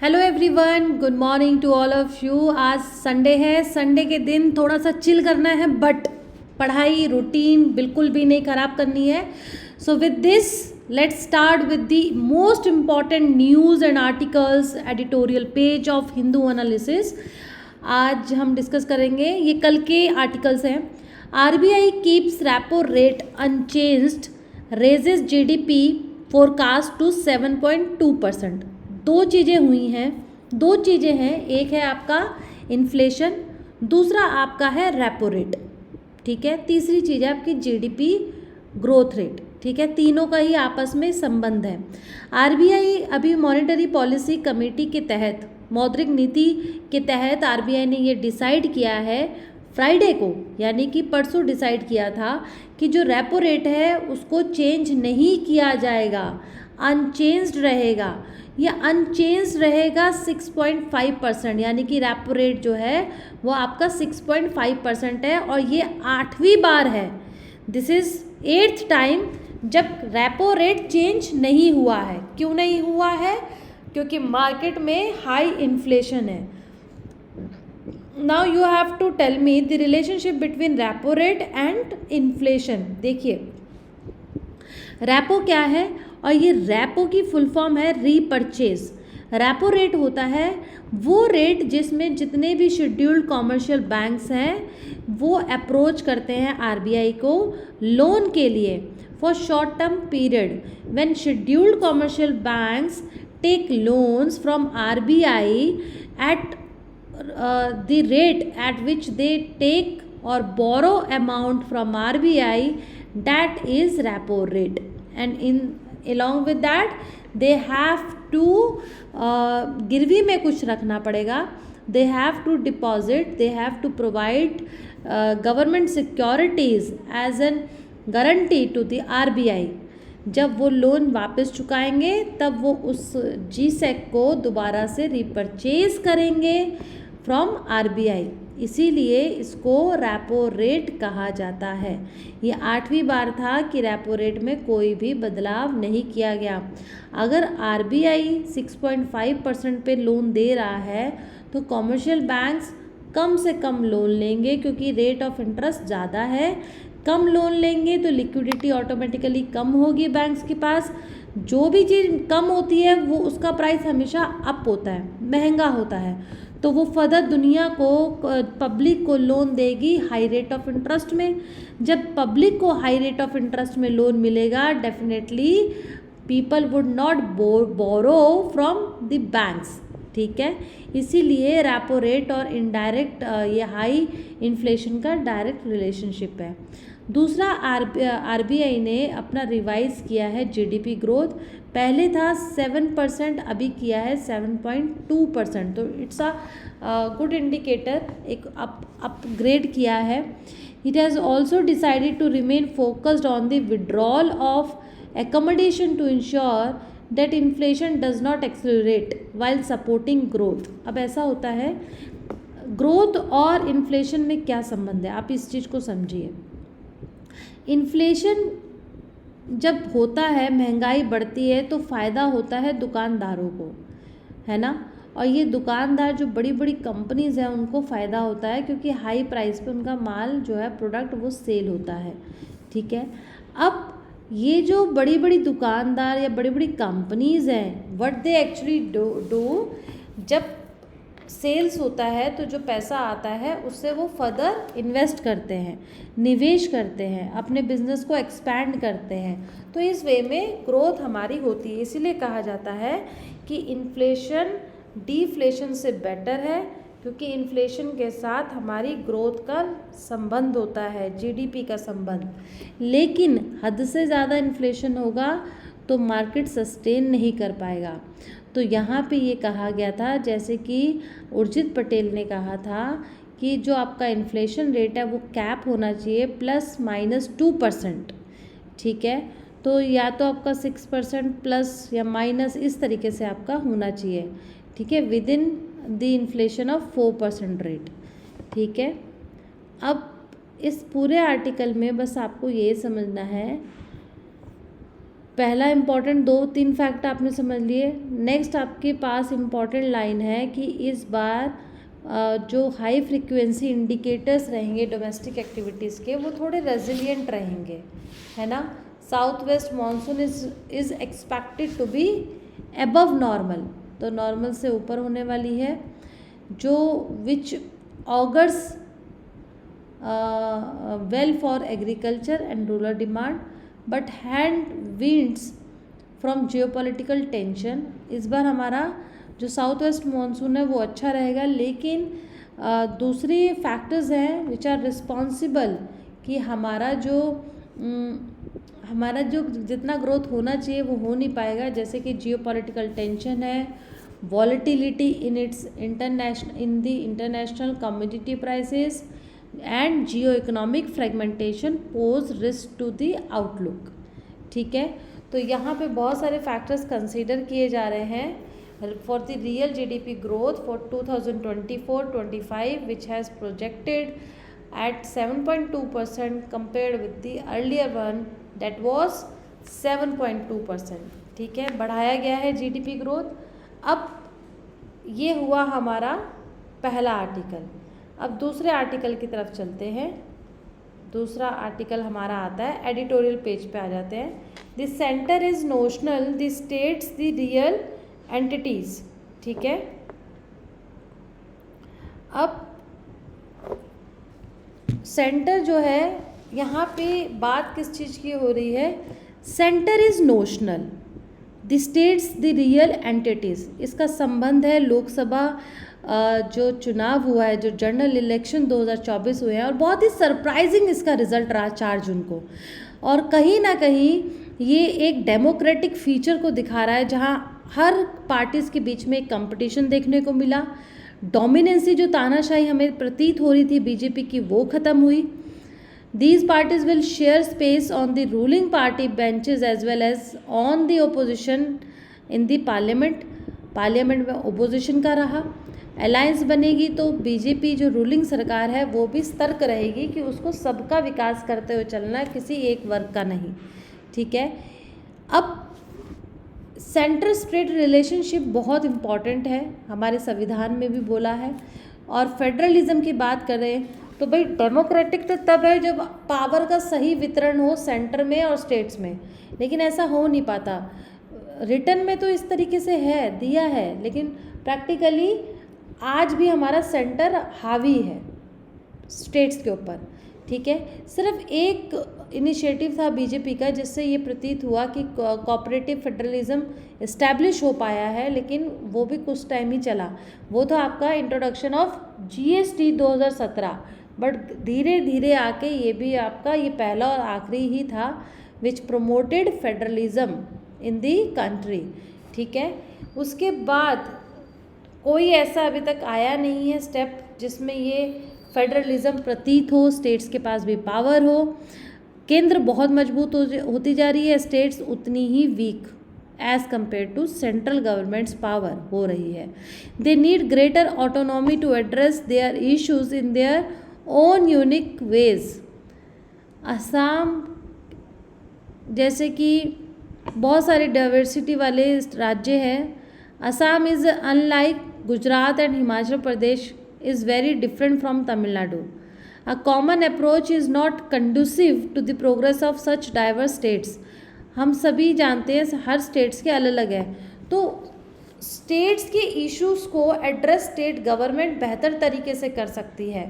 Hello everyone, good morning to all of you. आज Sunday है। Sunday के दिन थोड़ा सा चिल करना है, बट पढ़ाई रूटीन बिल्कुल भी नहीं ख़राब करनी है। So with this let's start with the most important news and articles editorial page of Hindu analysis. आज हम डिस्कस करेंगे, ये कल के आर्टिकल्स हैं। RBI keeps repo rate unchanged, raises GDP forecast to 7.2%। दो चीज़ें हुई हैं, दो चीज़ें हैं। एक है आपका इन्फ्लेशन, दूसरा आपका है रेपो रेट, ठीक है। तीसरी चीज़ है आपकी जीडीपी ग्रोथ रेट, ठीक है। तीनों का ही आपस में संबंध है। आरबीआई अभी मॉनेटरी पॉलिसी कमेटी के तहत, मौद्रिक नीति के तहत आरबीआई ने ये डिसाइड किया है फ्राइडे को, यानी कि परसों डिसाइड किया था कि जो रेपो रेट है उसको चेंज नहीं किया जाएगा, अनचेंज्ड रहेगा। ये अनचेंज रहेगा 6.5%, यानी कि रेपो रेट जो है वो आपका 6.5% है, और ये 8वीं बार है, दिस इज़ 8th टाइम जब रेपो रेट चेंज नहीं हुआ है। क्यों नहीं हुआ है? क्योंकि मार्केट में हाई इन्फ्लेशन है। Now you have to tell me the relationship between repo rate and inflation. देखिए रेपो क्या है, और ये रेपो की फुल फॉर्म है रीपरचेज। रेपो रेट होता है वो रेट जिसमें जितने भी शेड्यूल्ड कॉमर्शियल बैंक्स हैं वो अप्रोच करते हैं आरबीआई को लोन के लिए for short term period. When scheduled commercial banks take loans from RBI at the rate at which they take or borrow amount from RBI, that is repo rate, and along with that they have to गिरवी में कुछ रखना पड़ेगा, they have to deposit, they have to provide government securities as an guarantee to the RBI। जब वो loan वापस चुकाएंगे तब वो उस जीसेक को दोबारा से रिपरचेज करेंगे फ्रॉम आरबीआई, इसीलिए इसको रेपो रेट कहा जाता है। ये 8वीं बार था कि रेपो रेट में कोई भी बदलाव नहीं किया गया। अगर आरबीआई 6.5% पे लोन दे रहा है तो कॉमर्शियल बैंक्स कम से कम लोन लेंगे, क्योंकि रेट ऑफ इंटरेस्ट ज़्यादा है। कम लोन लेंगे तो लिक्विडिटी ऑटोमेटिकली कम होगी बैंक्स के पास। जो भी चीज़ कम होती है वो उसका प्राइस हमेशा अप होता है, महंगा होता है, तो वो फर्दर दुनिया को, पब्लिक को लोन देगी हाई रेट ऑफ इंटरेस्ट में। जब पब्लिक को हाई रेट ऑफ इंटरेस्ट में लोन मिलेगा, definitely people would not borrow from the banks, ठीक है। इसीलिए रेपो रेट और इनडायरेक्ट ये हाई इन्फ्लेशन का डायरेक्ट रिलेशनशिप है। दूसरा, आरबीआई ने अपना रिवाइज किया है जीडीपी ग्रोथ। पहले था 7%, अभी किया है 7.2%, तो इट्स अ गुड इंडिकेटर, एक अपग्रेड किया है। It has also decided to remain focused on the withdrawal of accommodation to ensure that inflation does not accelerate while supporting growth। अब ऐसा होता है, ग्रोथ और इन्फ्लेशन में क्या संबंध है, आप इस चीज़ को समझिए। इन्फ्लेशन जब होता है, महंगाई बढ़ती है, तो फ़ायदा होता है दुकानदारों को, है ना। और ये दुकानदार जो बड़ी बड़ी कंपनीज़ हैं उनको फ़ायदा होता है, क्योंकि हाई प्राइस पे उनका माल जो है, प्रोडक्ट, वो सेल होता है, ठीक है। अब ये जो बड़ी बड़ी दुकानदार या बड़ी बड़ी कंपनीज़ हैं, व्हाट दे एक्चुअली डू, जब सेल्स होता है तो जो पैसा आता है उससे वो फर्दर इन्वेस्ट करते हैं, निवेश करते हैं, अपने बिजनेस को एक्सपैंड करते हैं, तो इस वे में ग्रोथ हमारी होती है। इसीलिए कहा जाता है कि इन्फ्लेशन डिफ्लेशन से बेटर है, क्योंकि इन्फ्लेशन के साथ हमारी ग्रोथ का संबंध होता है, जीडीपी का संबंध। लेकिन हद से ज़्यादा इन्फ्लेशन होगा तो मार्केट सस्टेन नहीं कर पाएगा। तो यहाँ पे ये कहा गया था, जैसे कि उर्जित पटेल ने कहा था, कि जो आपका इन्फ्लेशन रेट है वो कैप होना चाहिए ±2%, ठीक है। तो या तो आपका 6% प्लस या माइनस, इस तरीके से आपका होना चाहिए, ठीक है, with in the inflation of 4% rate, ठीक है। अब इस पूरे आर्टिकल में बस आपको ये समझना है, पहला इम्पॉर्टेंट 2-3 फैक्ट आपने समझ लिए। नेक्स्ट आपके पास इम्पॉर्टेंट लाइन है कि इस बार जो हाई फ्रिक्वेंसी इंडिकेटर्स रहेंगे डोमेस्टिक एक्टिविटीज़ के, वो थोड़े रेजिलिएंट रहेंगे, है ना। South west monsoon is expected to be above normal, तो नॉर्मल से ऊपर होने वाली है, जो which augurs well for agriculture and rural demand, but headwinds from geopolitical tension. इस बार हमारा जो साउथ वेस्ट मानसून है वो अच्छा रहेगा, लेकिन दूसरी फैक्टर्स हैं विच आर रिस्पॉन्सिबल कि हमारा जो जितना ग्रोथ होना चाहिए वो हो नहीं पाएगा, जैसे कि जियोपॉलिटिकल टेंशन है, volatility in the international commodity prices and geo economic fragmentation pose risk to the outlook. ठीक है, तो यहाँ पे बहुत सारे फैक्टर्स कंसीडर किए जा रहे हैं for the real GDP growth for 2024-25, which has projected at 7.2% compared with the earlier one that was 7.2%। ठीक है, बढ़ाया गया है GDP ग्रोथ। अब ये हुआ हमारा पहला आर्टिकल। अब दूसरे आर्टिकल की तरफ चलते हैं। दूसरा आर्टिकल हमारा आता है, एडिटोरियल पेज पे आ जाते हैं। The centre is notional, the states the real entities. ठीक है, अब सेंटर जो है, यहाँ पे बात किस चीज़ की हो रही है? Centre is notional, the states the real entities. इसका संबंध है लोकसभा जो चुनाव हुआ है, जो जनरल इलेक्शन 2024 हुए हैं, और बहुत ही सरप्राइजिंग इसका रिजल्ट रहा 4 जून को। और कहीं ना कहीं ये एक डेमोक्रेटिक फीचर को दिखा रहा है, जहाँ हर पार्टीज़ के बीच में एक कंपटीशन देखने को मिला। डोमिनेंसी जो तानाशाही हमें प्रतीत हो रही थी बीजेपी की, वो ख़त्म हुई। These parties will share space on the ruling party benches as well as on the opposition in the parliament. Parliament में ओपोजिशन का रहा। अलायंस बनेगी तो बीजेपी जो रूलिंग सरकार है वो भी सतर्क रहेगी कि उसको सबका विकास करते हुए चलना है, किसी एक वर्ग का नहीं। ठीक है, अब सेंटर स्टेट रिलेशनशिप बहुत इम्पॉर्टेंट है, हमारे संविधान में भी बोला है। और फेडरलिज्म की बात करें तो भाई डेमोक्रेटिक तो तब है जब पावर का सही वितरण हो सेंटर में और स्टेट्स में, लेकिन ऐसा हो नहीं पाता। रिटर्न में तो इस तरीके से है, दिया है, लेकिन प्रैक्टिकली आज भी हमारा सेंटर हावी है स्टेट्स के ऊपर। ठीक है, सिर्फ एक इनिशिएटिव था बीजेपी का जिससे ये प्रतीत हुआ कि कोऑपरेटिव फेडरलिज्म इस्टेब्लिश हो पाया है, लेकिन वो भी कुछ टाइम ही चला। वो था आपका इंट्रोडक्शन ऑफ जीएसटी 2017, बट धीरे धीरे आके ये भी आपका ये पहला और आखिरी ही था which promoted federalism in the country. ठीक है, उसके बाद कोई ऐसा अभी तक आया नहीं है स्टेप जिसमें ये फेडरलिज्म प्रतीत हो, स्टेट्स के पास भी पावर हो। केंद्र बहुत मजबूत होती जा रही है, स्टेट्स उतनी ही weak as compare to central governments power हो रही है। They need greater autonomy to address their issues in their own unique ways. Assam जैसे कि बहुत सारे डाइवर्सिटी वाले राज्य हैं। Assam is unlike Gujarat and Himachal Pradesh is very different from Tamil Nadu. A common approach is not conducive to the progress of such diverse states. हम सभी जानते हैं हर स्टेट्स के अलग अलग है, तो स्टेट्स के इश्यूज़ को एड्रेस स्टेट गवर्नमेंट बेहतर तरीके से कर सकती है।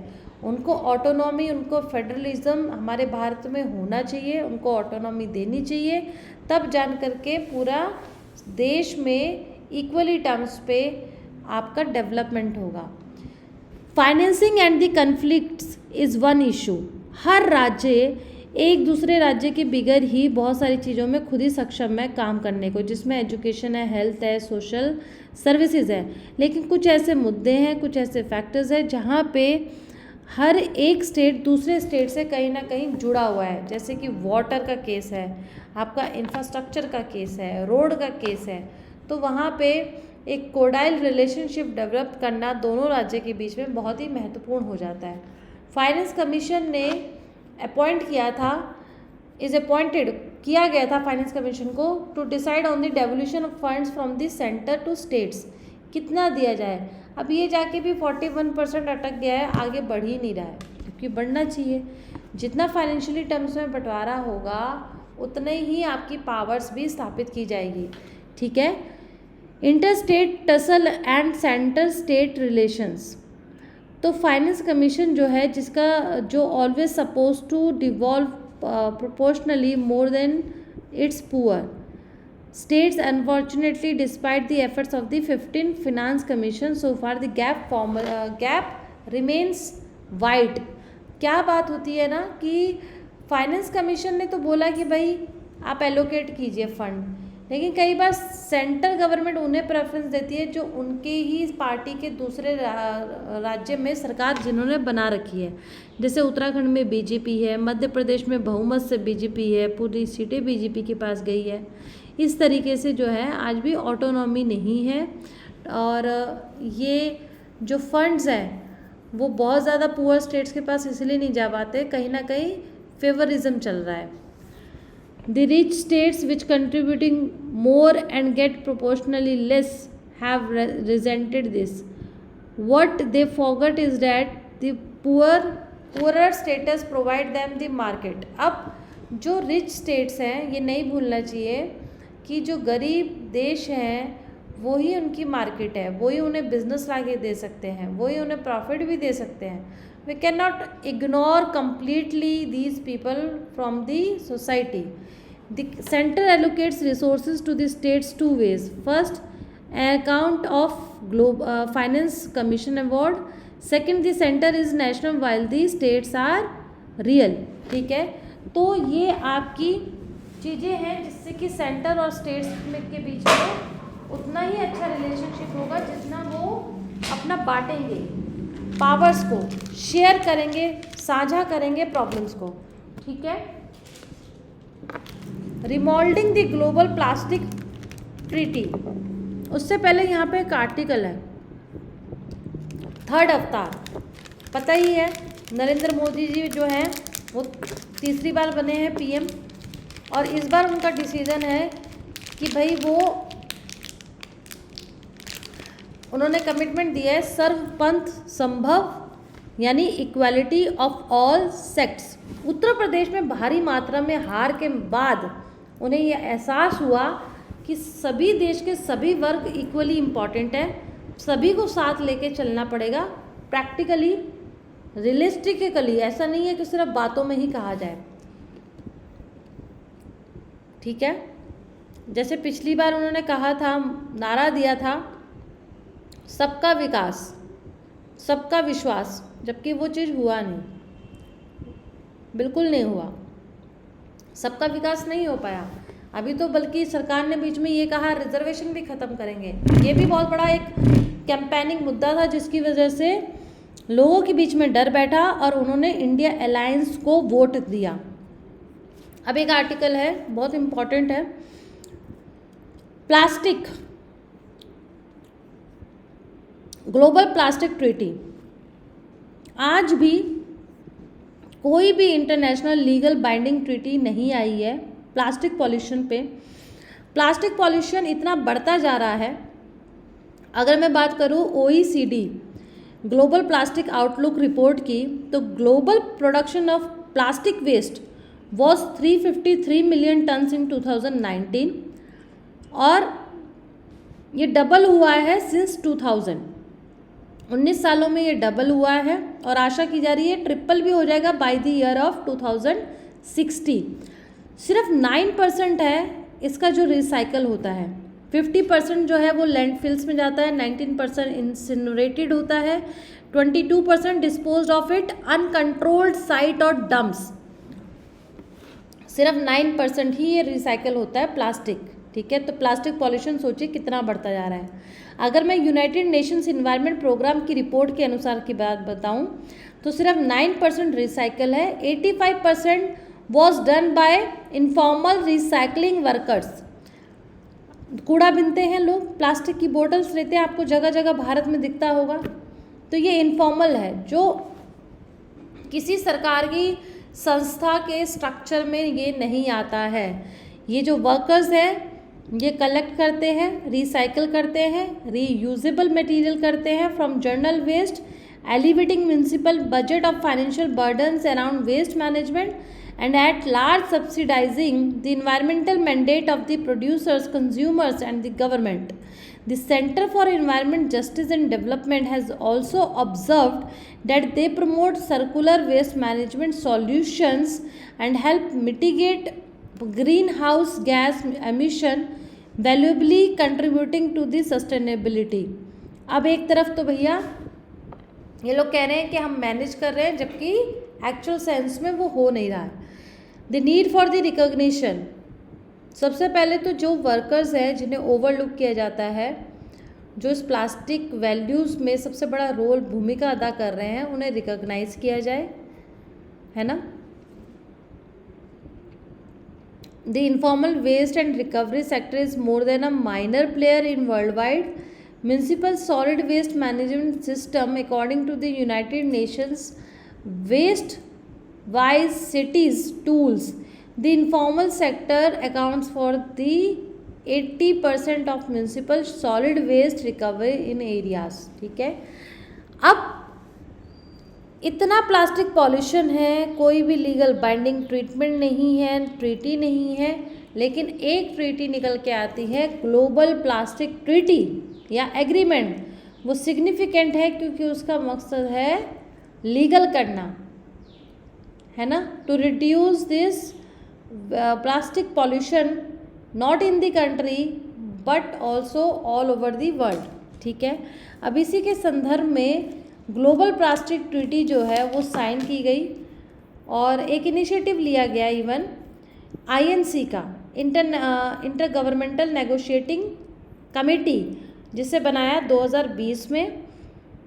उनको ऑटोनॉमी, उनको फेडरलिज्म हमारे भारत में होना चाहिए, उनको ऑटोनॉमी देनी चाहिए, तब जान करके पूरा देश में इक्वली टर्म्स पे आपका डेवलपमेंट होगा। Financing and the conflicts is one issue. हर राज्य एक दूसरे राज्य के बिगर ही बहुत सारी चीज़ों में खुद ही सक्षम है काम करने को, जिसमें एजुकेशन है, हेल्थ है, सोशल सर्विसेज है। लेकिन कुछ ऐसे मुद्दे हैं, कुछ ऐसे फैक्टर्स हैं जहाँ पे हर एक स्टेट दूसरे स्टेट से कहीं ना कहीं जुड़ा हुआ है, जैसे कि वाटर का केस है, आपका इंफ्रास्ट्रक्चर का केस है, रोड का केस है। तो वहाँ पे एक कोडाइल रिलेशनशिप डेवलप करना दोनों राज्य के बीच में बहुत ही महत्वपूर्ण हो जाता है। फाइनेंस कमीशन ने अपॉइंट किया था, इज़ अपॉइंटेड किया गया था फाइनेंस कमीशन को to decide on the devolution of funds from the centre to states, कितना दिया जाए। अब ये जाके भी 41% अटक गया है, आगे बढ़ ही नहीं रहा है, क्योंकि बढ़ना चाहिए। जितना फाइनेंशियली टर्म्स में बंटवारा होगा उतने ही आपकी पावर्स भी स्थापित की जाएगी, ठीक है। Inter state tussle and centre state relations, तो फाइनेंस कमीशन जो है जिसका जो always suppose to devolve proportionally more than its poor states, unfortunately despite the efforts of the 15 finance commission so far the gap remains wide। क्या बात होती है ना कि फाइनेंस कमीशन ने तो बोला कि भाई आप एलोकेट कीजिए फंड, लेकिन कई बार सेंट्रल गवर्नमेंट उन्हें प्रेफरेंस देती है जो उनके ही पार्टी के दूसरे राज्य में सरकार जिन्होंने बना रखी है। जैसे उत्तराखंड में बीजेपी है, मध्य प्रदेश में बहुमत से बीजेपी है, पूरी सीटें बीजेपी के पास गई है। इस तरीके से जो है आज भी ऑटोनॉमी नहीं है, और ये जो फंड्स हैं वो बहुत ज़्यादा पुअर स्टेट्स के पास इसलिए नहीं जा पाते, कहीं ना कहीं फेवरिज्म चल रहा है। The rich states which contributing more and get proportionally less have resented this. What they forget is that the poorer status provide them the market। अब जो रिच स्टेट्स हैं ये नहीं भूलना चाहिए कि जो गरीब देश हैं वो ही उनकी मार्केट है, वही उन्हें बिजनेस लाके दे सकते हैं, वही उन्हें प्रॉफिट भी दे सकते हैं। We can not ignore completely these people from the society। The center allocates resources to the states two ways. First, an account of finance commission award. Second, the center is national while the states are real। ठीक है, तो ये आपकी चीज़ें हैं जिससे कि centre और स्टेट्स के बीच में उतना ही अच्छा रिलेशनशिप होगा जितना वो अपना बांटेंगे, पावर्स को शेयर करेंगे, साझा करेंगे प्रॉब्लम्स को, ठीक है। Remoulding the global plastic treaty, उससे पहले यहाँ पे एक आर्टिकल है, थर्ड अवतार, पता ही है नरेंद्र मोदी जी जो हैं वो तीसरी बार बने हैं पीएम, और इस बार उनका डिसीजन है कि भाई उन्होंने कमिटमेंट दिया है सर्वपंथ संभव यानी equality of all sects. Uttar Pradesh में भारी मात्रा में हार के बाद उन्हें यह एहसास हुआ कि सभी देश के सभी वर्ग इक्वली इम्पॉर्टेंट है, सभी को साथ लेके चलना पड़ेगा, प्रैक्टिकली रियलिस्टिकली, ऐसा नहीं है कि सिर्फ बातों में ही कहा जाए, ठीक है। जैसे पिछली बार उन्होंने कहा था, नारा दिया था सबका विकास सबका विश्वास, जबकि वो चीज़ हुआ नहीं, बिल्कुल नहीं हुआ, सबका विकास नहीं हो पाया। अभी तो बल्कि सरकार ने बीच में ये कहा रिजर्वेशन भी ख़त्म करेंगे, ये भी बहुत बड़ा एक कैंपेनिंग मुद्दा था जिसकी वजह से लोगों के बीच में डर बैठा और उन्होंने इंडिया अलायंस को वोट दिया। अब एक आर्टिकल है बहुत इम्पॉर्टेंट है, प्लास्टिक ग्लोबल प्लास्टिक ट्रीटी। आज भी कोई भी इंटरनेशनल लीगल बाइंडिंग ट्रीटी नहीं आई है प्लास्टिक पॉल्यूशन पे। प्लास्टिक पॉल्यूशन इतना बढ़ता जा रहा है, अगर मैं बात करूँ OECD global plastic outlook report की, तो global production of plastic waste was 353 million tons in 2019 और ये डबल हुआ है सिंस 2000। 19 सालों में ये डबल हुआ है और आशा की जा रही है ट्रिपल भी हो जाएगा बाय द ईयर ऑफ 2060। सिर्फ 9% है इसका जो रिसाइकल होता है, 50% जो है वो लैंडफिल्स में जाता है, 19% इंसिनरेटेड होता है, 22% disposed of it uncontrolled site और डंप्स। सिर्फ 9% ही ये रिसाइकल होता है प्लास्टिक, ठीक है। तो प्लास्टिक पॉल्यूशन सोचिए कितना बढ़ता जा रहा है। अगर मैं यूनाइटेड नेशंस इन्वायरमेंट प्रोग्राम की रिपोर्ट के अनुसार की बात बताऊं तो सिर्फ 9% रिसाइकल है, 85% was done by informal recycling workers. कूड़ा बीनते हैं लोग, प्लास्टिक की बोटल्स लेते हैं, आपको जगह जगह भारत में दिखता होगा, तो ये इनफॉर्मल है, जो किसी सरकार की संस्था के स्ट्रक्चर में ये नहीं आता है। ये जो वर्कर्स हैं ये कलेक्ट करते हैं, रिसाइकल करते हैं, रीयूजेबल मटेरियल करते हैं from general waste, elevating municipal budget of financial burdens around waste management and at large subsidizing the environmental mandate of the producers, consumers and the government. The Center for Environment Justice and Development has also observed that they promote circular waste management solutions and help mitigate greenhouse gas emission, valuably contributing to the sustainability. अब एक तरफ तो भैया ये लोग कह रहे हैं कि हम मैनेज कर रहे हैं, जबकि एक्चुअल सेंस में वो हो नहीं रहा है। The need for the recognition, सबसे पहले तो जो वर्कर्स हैं जिन्हें ओवरलुक किया जाता है, जो इस प्लास्टिक वैल्यूज़ में सबसे बड़ा रोल भूमिका अदा कर रहे हैं, उन्हें रिकॉग्नाइज किया जाए, है ना। The informal waste and recovery sector is more than a minor player in world wide municipal solid waste management system according to the United Nations waste wise cities tools. The informal sector accounts for the 80% of municipal solid waste recovery in areas. ठीक है, अब इतना plastic pollution है, कोई भी legal binding treatment नहीं है, treaty नहीं है, लेकिन एक ट्रीटी निकल के आती है, ग्लोबल प्लास्टिक ट्रीटी या एग्रीमेंट। वो सिग्निफिकेंट है क्योंकि उसका मकसद है लीगल करना, है ना, to reduce this plastic pollution not in the country but also all over the world. ठीक है, अब इसी के संदर्भ में ग्लोबल प्लास्टिक ट्रीटी जो है वो साइन की गई और एक इनिशिएटिव लिया गया इवन INC का इंटर गवर्नमेंटल नेगोशिएटिंग कमेटी, जिसे बनाया 2020 में।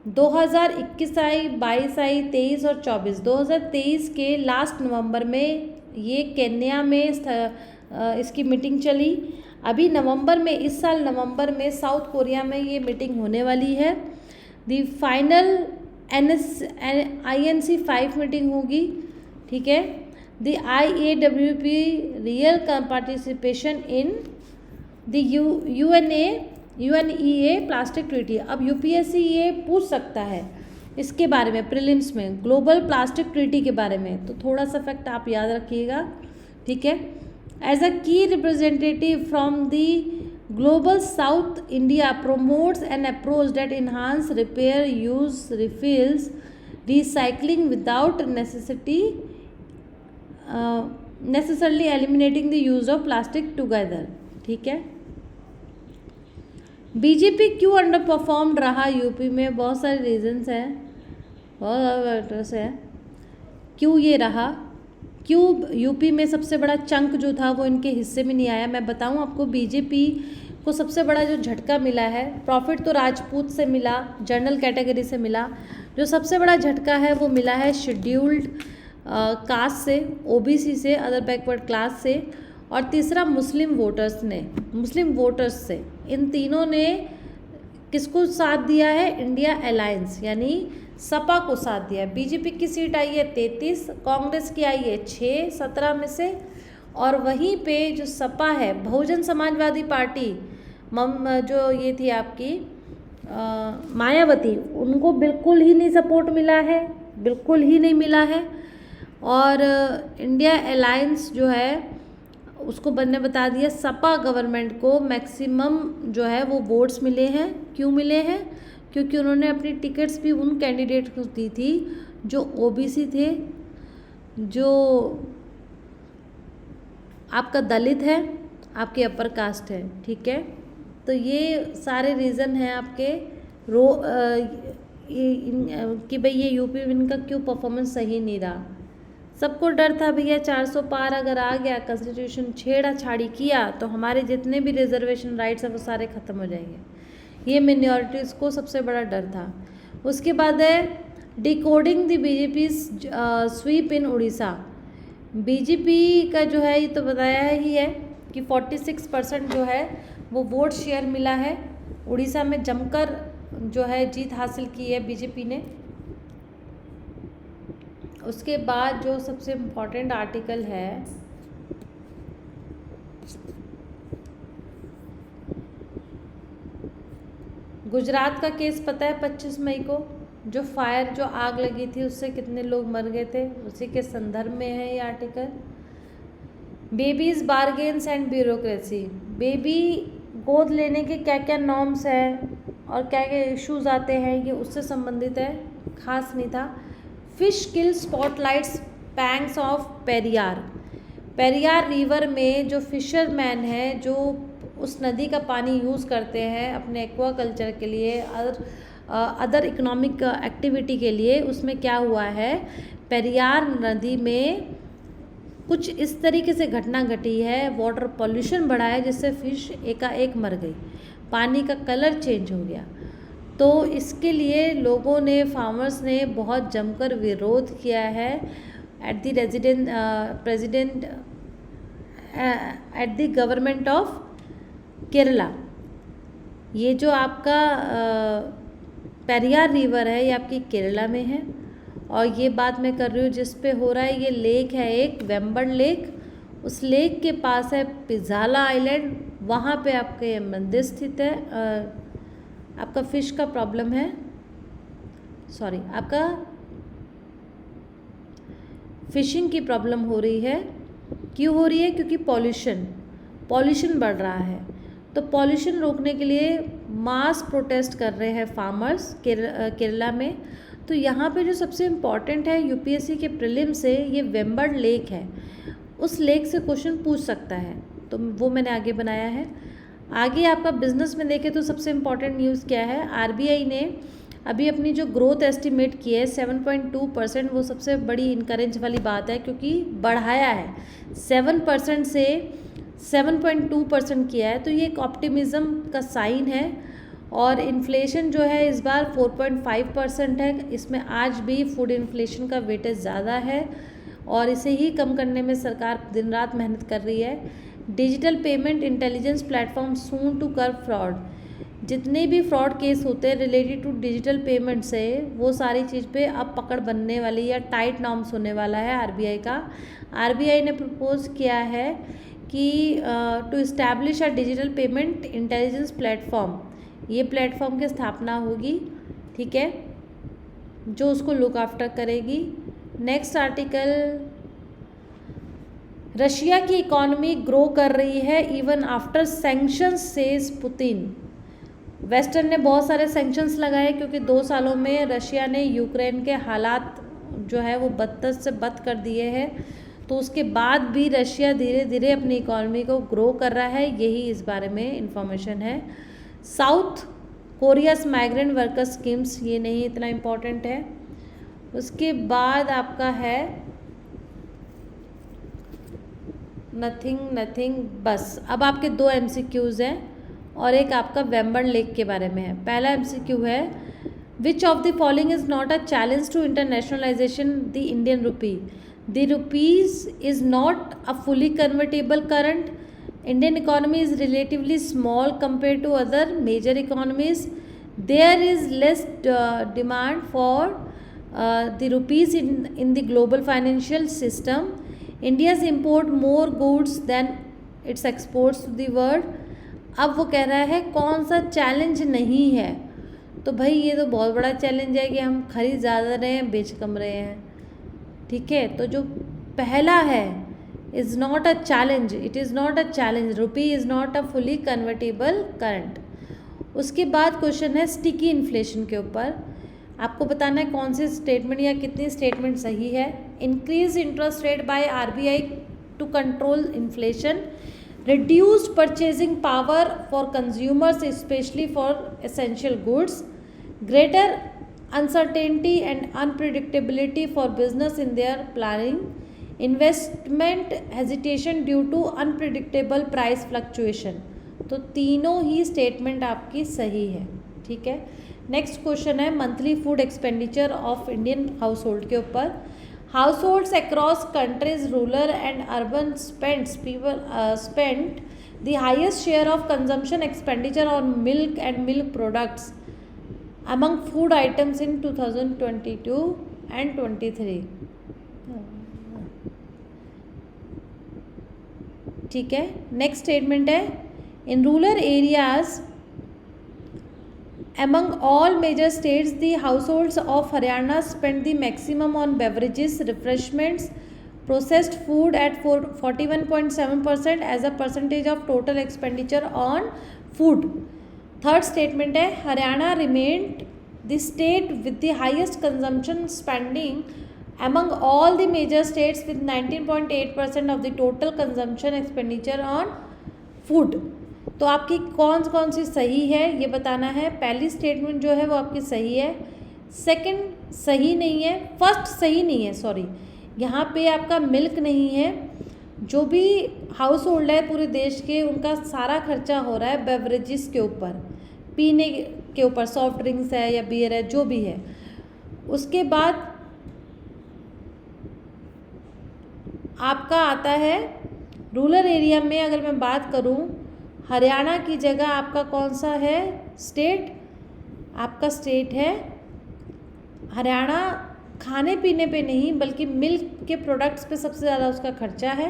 2021 आई, 22 आई, 23 और 24। 2023 के लास्ट नवंबर में ये केन्या में इसकी मीटिंग चली। अभी नवंबर में, इस साल नवंबर में साउथ कोरिया में ये मीटिंग होने वाली है। दी फाइनल INC 5 मीटिंग होगी। ठीक है, the IAWP real participation in the UNEA plastic treaty. अब UPSC ये पूछ सकता है इसके बारे में प्रीलिम्स में, ग्लोबल प्लास्टिक ट्रीटी के बारे में, तो थोड़ा सा फैक्ट आप याद रखिएगा। ठीक है, एज अ की representative from the global south India promotes an approach that enhance repair use refills recycling without necessarily eliminating the use of plastic together. ठीक है, बीजेपी क्यों अंडर परफॉर्म रहा यूपी में? बहुत सारे रीजंस हैं, बहुत फैक्टर्स हैं क्यों ये रहा, क्यों यूपी में सबसे बड़ा चंक जो था वो इनके हिस्से में नहीं आया। मैं बताऊं आपको, बीजेपी को सबसे बड़ा जो झटका मिला है, प्रॉफिट तो राजपूत से मिला, जनरल कैटेगरी से मिला, जो सबसे बड़ा झटका है वो मिला है शेड्यूल्ड कास्ट से, OBC से, अदर बैकवर्ड क्लास से, और तीसरा मुस्लिम वोटर्स से। इन तीनों ने किसको साथ दिया है? इंडिया अलायंस यानी सपा को साथ दिया। बीजेपी की सीट आई है 33, कांग्रेस की आई है 6 17 में से, और वहीं पे जो सपा है, बहुजन समाजवादी पार्टी, जो ये थी आपकी मायावती, उनको बिल्कुल ही नहीं सपोर्ट मिला है, बिल्कुल ही नहीं मिला है। और इंडिया अलायंस जो है उसको ने बता दिया, सपा गवर्नमेंट को मैक्सिमम जो है वो वोट्स मिले हैं। क्यों मिले हैं? क्योंकि उन्होंने अपनी टिकट्स भी उन कैंडिडेट को दी थी जो OBC थे, जो आपका दलित है, आपके अपर कास्ट है। ठीक है, तो ये सारे रीज़न हैं आपके कि भाई ये यूपी इनका क्यों परफॉर्मेंस सही नहीं रहा। सबको डर था भैया 400 पार अगर आ गया, कॉन्स्टिट्यूशन छेड़ा-छाड़ी किया तो हमारे जितने भी रिजर्वेशन राइट्स हैं वो सारे ख़त्म हो जाएंगे। ये मिनॉरिटीज़ को सबसे बड़ा डर था। उसके बाद है decoding the BJP sweep in Orissa. BJP का जो है ये तो बताया ही है कि 46% जो है वो वोट शेयर मिला है। उड़ीसा में जमकर जो है जीत हासिल की है बीजेपी ने। उसके बाद जो सबसे इम्पॉर्टेंट आर्टिकल है, गुजरात का केस पता है 25 मई को जो फायर, जो आग लगी थी उससे कितने लोग मर गए थे, उसी के संदर्भ में है ये article. Babies bargains and bureaucracy, baby गोद लेने के क्या क्या नॉर्म्स हैं और क्या क्या इश्यूज आते हैं, ये उससे संबंधित है, खास नहीं था। Fish kill spotlights pangs of Periyar, Periyar river में जो फिशरमैन हैं जो उस नदी का पानी यूज़ करते हैं अपने एक्वा कल्चर के लिए, अदर इकोनॉमिक एक्टिविटी के लिए, उसमें क्या हुआ है, पेरियार नदी में कुछ इस तरीके से घटना घटी है, वाटर पॉल्यूशन बढ़ा है जिससे फिश एकाएक मर गई, पानी का कलर चेंज हो गया। तो इसके लिए लोगों ने, फार्मर्स ने बहुत जमकर विरोध किया है at the president at the government of Kerala. ये जो आपका पेरियार रिवर है ये आपकी केरला में है, और ये बात मैं कर रही हूँ जिस पे हो रहा है, ये लेक है एक वेम्बर्ड लेक, उस लेक के पास है पिजाला आइलैंड, वहाँ पे आपके ये मंदिर स्थित है। आपका फिश का प्रॉब्लम है, सॉरी आपका फिशिंग की प्रॉब्लम हो रही है। क्यों हो रही है? क्योंकि पॉल्यूशन बढ़ रहा है। तो पॉल्यूशन रोकने के लिए मास प्रोटेस्ट कर रहे हैं फार्मर्स केरला में। तो यहाँ पे जो सबसे इम्पॉर्टेंट है यूपीएससी के प्रीलिम से, ये वेम्बर्ड लेक है, उस लेक से क्वेश्चन पूछ सकता है, तो वो मैंने आगे बनाया है। आगे आपका बिजनेस में देखें तो सबसे इम्पॉर्टेंट न्यूज़ क्या है, आरबीआई ने अभी अपनी जो ग्रोथ एस्टिमेट की है 7.2%, वो सबसे बड़ी इनकरेज वाली बात है क्योंकि बढ़ाया है 7% से 7.2% किया है, तो ये एक ऑप्टिमिज्म का साइन है। और इन्फ्लेशन जो है इस बार 4.5% है, इसमें आज भी फूड इन्फ्लेशन का वेटेज ज़्यादा है और इसे ही कम करने में सरकार दिन रात मेहनत कर रही है। Digital payment intelligence platform soon to curb fraud, जितने भी फ्रॉड केस होते हैं रिलेटेड टू डिजिटल पेमेंट से, वो सारी चीज़ पे अब पकड़ बनने वाली या टाइट नॉर्म्स होने वाला है आरबीआई का। आरबीआई ने प्रपोज किया है कि to establish a digital payment intelligence platform, ये प्लेटफॉर्म की स्थापना होगी, ठीक है, जो उसको लुक आफ्टर करेगी। नेक्स्ट आर्टिकल, रशिया की इकॉनमी ग्रो कर रही है even after sanctions says Putin. Western ने बहुत सारे सैंक्शंस लगाए क्योंकि 2 सालों में रशिया ने यूक्रेन के हालात जो है वो बदतर से बद कर दिए हैं, तो उसके बाद भी रशिया धीरे धीरे अपनी इकॉनमी को ग्रो कर रहा है, यही इस बारे में इंफॉर्मेशन है। साउथ कोरियास माइग्रेंट वर्कर स्कीम्स, ये नहीं इतना इम्पोर्टेंट है। उसके बाद आपका है नथिंग बस। अब आपके 2 MCQs हैं और एक आपका वेम्बर्ड लेक के बारे में है। पहला MCQ है, which of the following is not a challenge to internationalisation the Indian rupee? The rupees is not a fully convertible current, Indian economy is relatively small compared to other major economies, there is less demand for the rupees in the global financial system, India's import more goods than its exports to the world। अब वो कह रहा है कौन सा challenge नहीं है, तो भाई ये तो बहुत बड़ा चैलेंज है कि हम खरीद ज़्यादा रहे हैं बेच कम रहे हैं, ठीक है। तो जो पहला है is not a challenge, it is not a challenge, rupee is not a fully convertible current। उसके बाद क्वेश्चन है स्टिकी इन्फ्लेशन के ऊपर, आपको बताना है कौन सी स्टेटमेंट या कितनी स्टेटमेंट सही है। Increase interest rate by RBI to control inflation, reduced purchasing power for consumers specially for essential goods, greater uncertainty and unpredictability for business in their planning, investment hesitation due to unpredictable price fluctuation. तो तीनों ही statement आपकी सही है, ठीक है। Next question है monthly food expenditure of Indian household के ऊपर। Households across countries rural and urban spend the highest share of consumption expenditure on milk and milk products among food items in 2022 and 23। ठीक है, next statement है, in rural areas among all major states the households of Haryana spend the maximum on beverages, refreshments, processed food at 41.7% as a percentage of total expenditure on food. Third statement है, Haryana remained the state with the highest consumption spending among all the major states with 19.8% of the total consumption expenditure on food. तो आपकी कौन सी सही है ये बताना है। पहली स्टेटमेंट जो है वो आपकी सही है, सेकंड सही नहीं है, फर्स्ट सही नहीं है, सॉरी, यहाँ पे आपका मिल्क नहीं है। जो भी हाउस होल्ड है पूरे देश के, उनका सारा खर्चा हो रहा है बेवरेजेस के ऊपर, पीने के ऊपर, सॉफ्ट ड्रिंक्स है या बियर है, जो भी है। उसके बाद आपका आता है रूरल एरिया में, अगर मैं बात करूँ, हरियाणा की जगह आपका कौन सा है स्टेट, आपका स्टेट है हरियाणा। खाने पीने पे नहीं बल्कि मिल्क के प्रोडक्ट्स पे सबसे ज़्यादा उसका खर्चा है।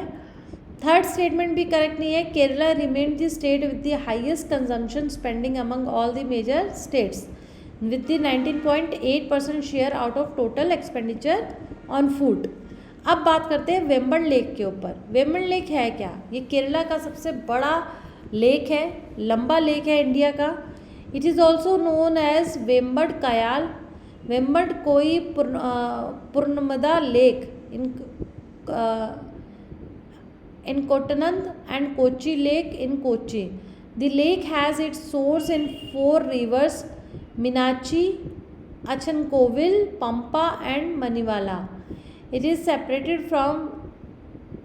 थर्ड स्टेटमेंट भी करेक्ट नहीं है, Kerala remain the state with the highest consumption spending among all the major states with the 19.8% share out of total expenditure on food. अब बात करते हैं वेम्बर्ड लेक के ऊपर। वेम्बर्ड लेक है क्या? ये केरला का सबसे बड़ा लेक है, लंबा लेक है इंडिया का। It is also known as Vembanad Kayal, Vembanad कोई Punnamada lake in Kuttanad and Kochi lake in Kochi. The lake has its source in 4 rivers, Meenachil, Achankovil, Pampa and Manimala. It is separated from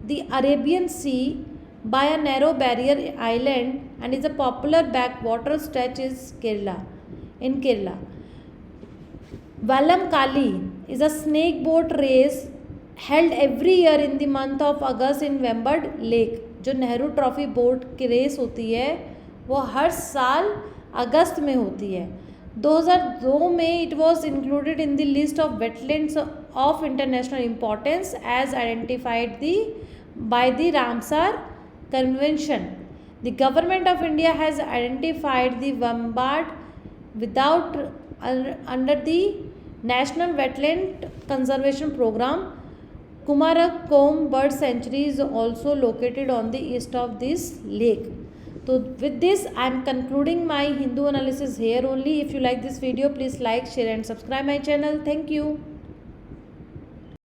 the Arabian Sea by a narrow barrier island and is a popular backwater stretch in Kerala. Vallam Kali is a snake boat race held every year in the month of August in Vembard Lake. जो Nehru trophy boat की race होती है वो हर साल अगस्त में होती है। 2002 में it was included in the list of wetlands of international importance as identified by the Ramsar convention. The government of India has identified the Vembanad without under the national wetland conservation programme. Kumarakom bird sanctuary is also located on the east of this lake. So with this I am concluding my Hindu analysis here only. If you like this video, please like, share and subscribe my channel. Thank you.